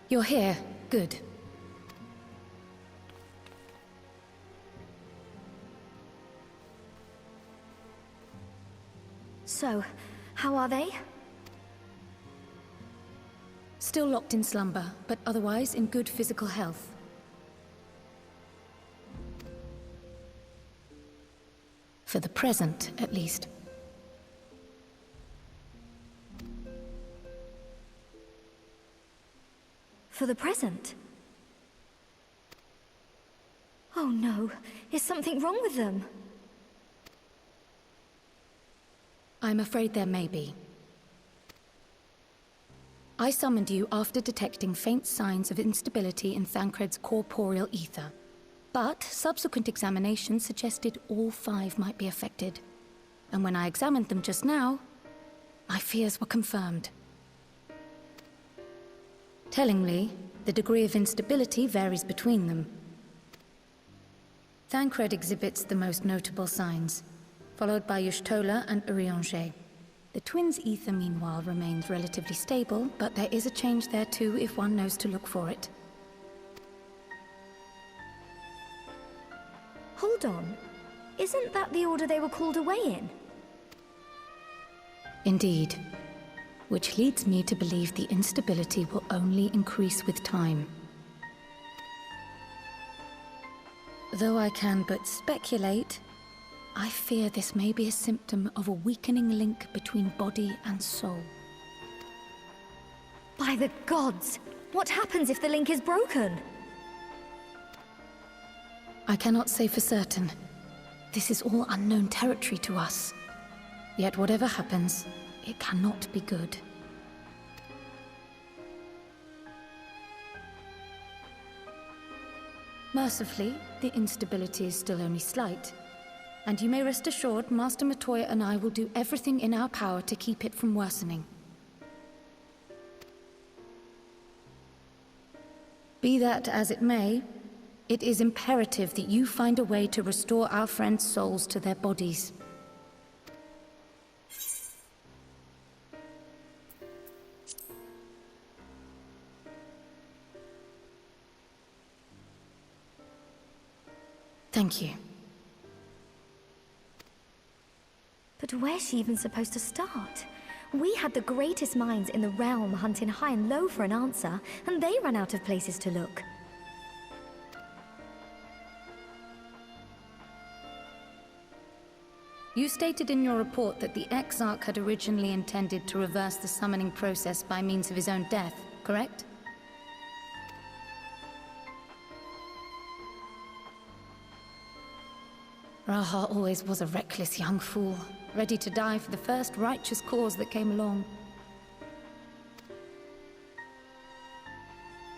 You're here. Good. So, how are they? Still locked in slumber, but otherwise in good physical health. For the present, at least. For the present? Oh no, is something wrong with them? I'm afraid there may be. I summoned you after detecting faint signs of instability in Thancred's corporeal ether. But subsequent examination suggested all 5 might be affected. And when I examined them just now, my fears were confirmed. Tellingly, the degree of instability varies between them. Thancred exhibits the most notable signs, followed by Y'shtola and Urianger. The twins' ether, meanwhile, remains relatively stable, but there is a change there too if one knows to look for it. Hold on. Isn't that the order they were called away in? Indeed. Which leads me to believe the instability will only increase with time. Though I can but speculate, I fear this may be a symptom of a weakening link between body and soul. By the gods! What happens if the link is broken? I cannot say for certain. This is all unknown territory to us. Yet whatever happens, it cannot be good. Mercifully, the instability is still only slight. And you may rest assured Master Matoya and I will do everything in our power to keep it from worsening. Be that as it may, it is imperative that you find a way to restore our friends' souls to their bodies. Thank you. But where's she even supposed to start? We had the greatest minds in the realm hunting high and low for an answer, and they ran out of places to look. You stated in your report that the Exarch had originally intended to reverse the summoning process by means of his own death, correct? Raha always was a reckless young fool, ready to die for the first righteous cause that came along.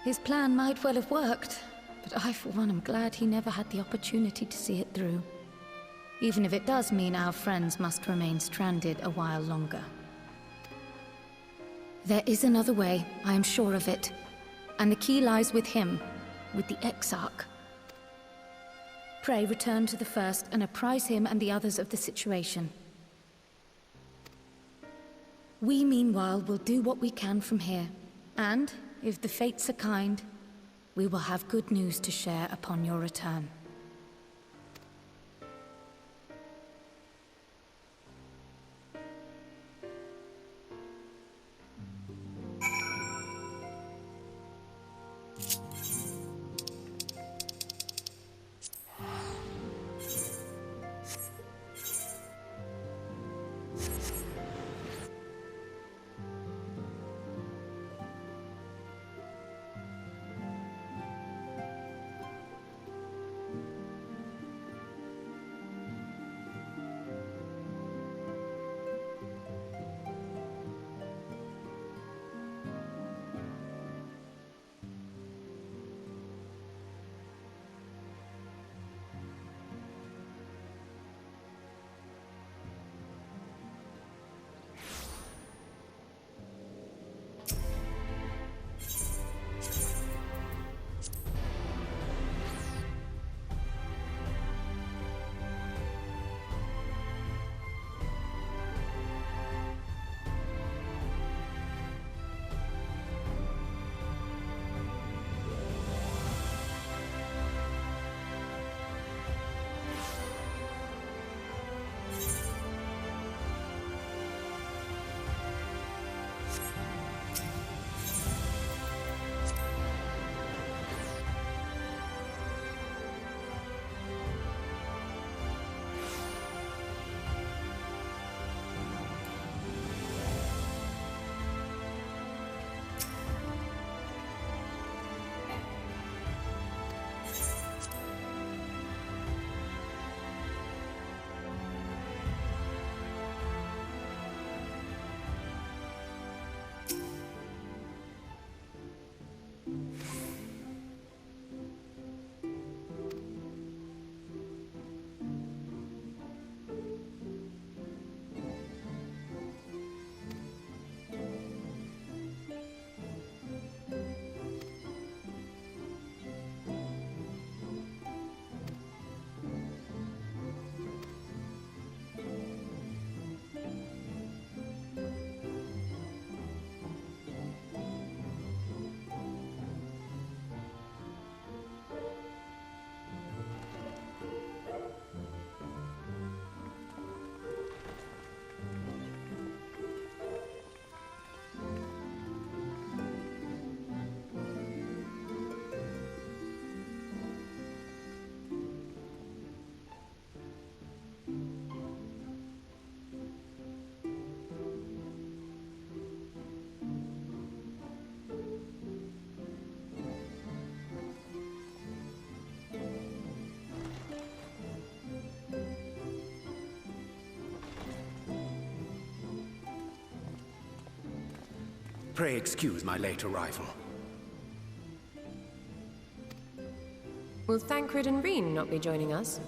His plan might well have worked, but I for one am glad he never had the opportunity to see it through. Even if it does mean our friends must remain stranded a while longer. There is another way, I am sure of it. And the key lies with him, with the Exarch. Pray return to the First and apprise him and the others of the situation. We, meanwhile, will do what we can from here. And, if the fates are kind, we will have good news to share upon your return. Pray excuse my late arrival. Will Thancred and Reen not be joining us?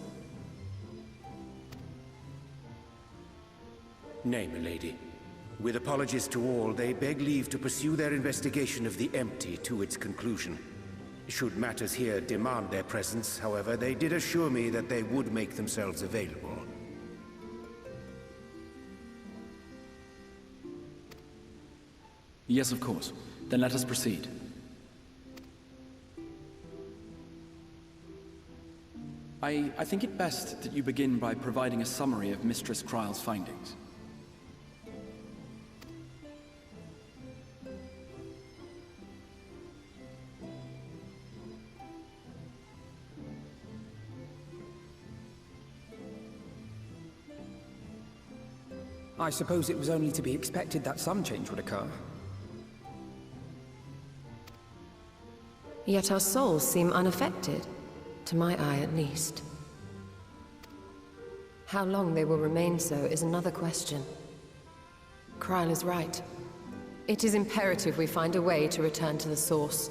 Nay, milady. With apologies to all, they beg leave to pursue their investigation of the empty to its conclusion. Should matters here demand their presence, however, they did assure me that they would make themselves available. Yes, of course. Then let us proceed. I think it best that you begin by providing a summary of Mistress Kryle's findings. I suppose it was only to be expected that some change would occur. Yet our souls seem unaffected, to my eye at least. How long they will remain so is another question. Kryle is right. It is imperative we find a way to return to the source.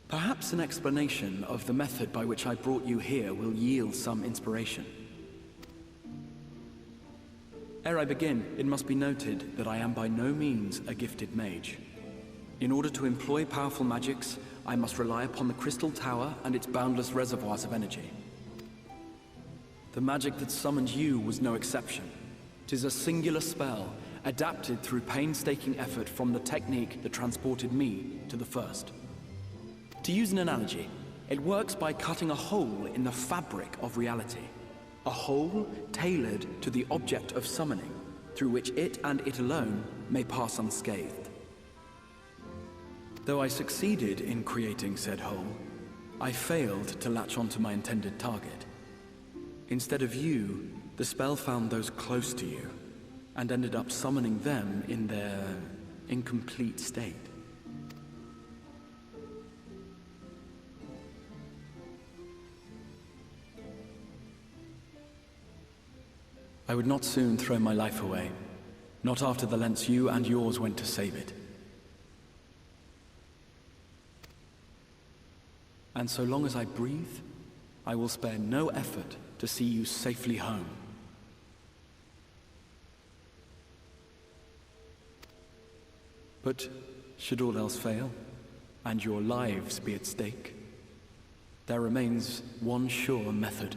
Perhaps an explanation of the method by which I brought you here will yield some inspiration. Ere I begin, it must be noted that I am by no means a gifted mage. In order to employ powerful magics, I must rely upon the Crystal Tower and its boundless reservoirs of energy. The magic that summoned you was no exception. 'Tis a singular spell, adapted through painstaking effort from the technique that transported me to the First. To use an analogy, it works by cutting a hole in the fabric of reality. A hole tailored to the object of summoning, through which it and it alone may pass unscathed. Though I succeeded in creating said hole, I failed to latch onto my intended target. Instead of you, the spell found those close to you, and ended up summoning them in their incomplete state. I would not soon throw my life away, not after the lengths you and yours went to save it. And so long as I breathe, I will spare no effort to see you safely home. But should all else fail, and your lives be at stake, there remains one sure method.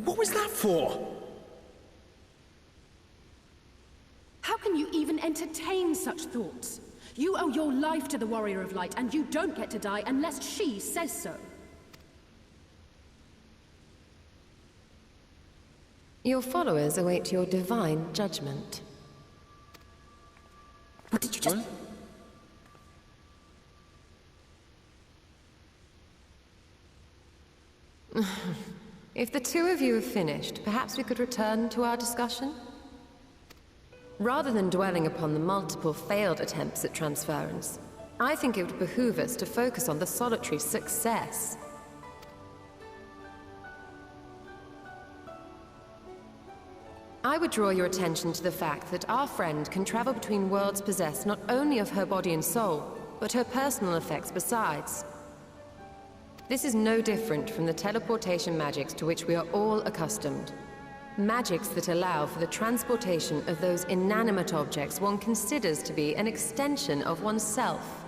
What was that for? How can you even entertain such thoughts? You owe your life to the Warrior of Light, and you don't get to die unless she says so. Your followers await your divine judgment. What did you just... If the two of you have finished, perhaps we could return to our discussion? Rather than dwelling upon the multiple failed attempts at transference, I think it would behoove us to focus on the solitary success. I would draw your attention to the fact that our friend can travel between worlds possessed not only of her body and soul, but her personal effects besides. This is no different from the teleportation magics to which we are all accustomed. Magics that allow for the transportation of those inanimate objects one considers to be an extension of oneself.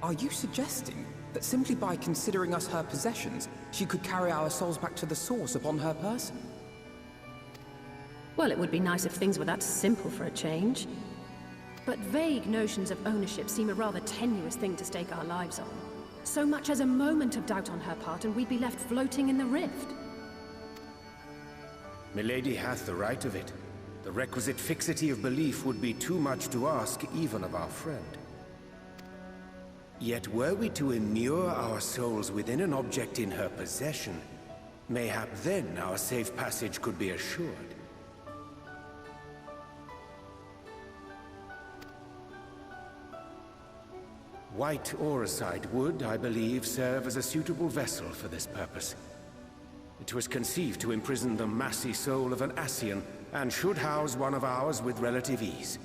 Are you suggesting that simply by considering us her possessions, she could carry our souls back to the source upon her person? Well, it would be nice if things were that simple for a change. But vague notions of ownership seem a rather tenuous thing to stake our lives on. So much as a moment of doubt on her part, and we'd be left floating in the rift. Milady hath the right of it. The requisite fixity of belief would be too much to ask even of our friend. Yet were we to immure our souls within an object in her possession, Mayhap then our safe passage could be assured. White Auracite would, I believe, serve as a suitable vessel for this purpose. It was conceived to imprison the massy soul of an Ascian, and should house one of ours with relative ease.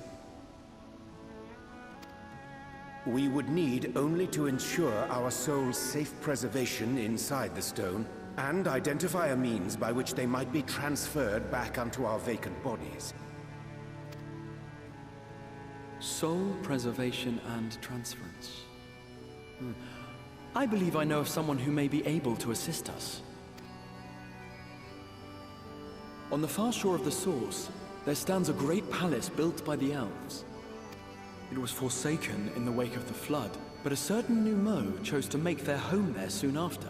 We would need only to ensure our soul's safe preservation inside the stone, and identify a means by which they might be transferred back onto our vacant bodies. Soul preservation and transference. I believe I know of someone who may be able to assist us. On the far shore of the source, there stands a great palace built by the elves. It was forsaken in the wake of the flood, but a certain Numo chose to make their home there soon after.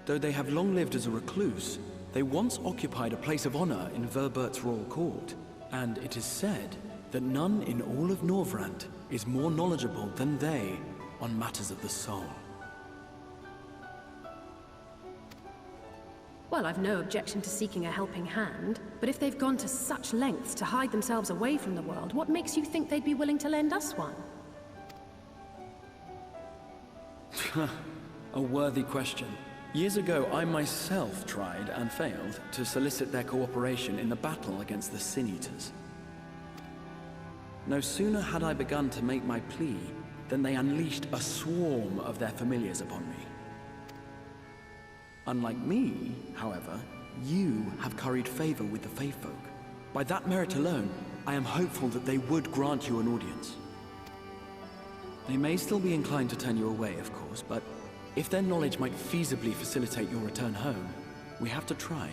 Though they have long lived as a recluse, they once occupied a place of honor in Verbert's royal court, and it is said that none in all of Norvrant is more knowledgeable than they on matters of the soul. Well, I've no objection to seeking a helping hand, but if they've gone to such lengths to hide themselves away from the world, what makes you think they'd be willing to lend us one? A worthy question. Years ago, I myself tried, and failed, to solicit their cooperation in the battle against the Sin-Eaters. No sooner had I begun to make my plea, than they unleashed a swarm of their familiars upon me. Unlike me, however, you have curried favor with the Fae folk. By that merit alone, I am hopeful that they would grant you an audience. They may still be inclined to turn you away, of course, but if their knowledge might feasibly facilitate your return home, we have to try.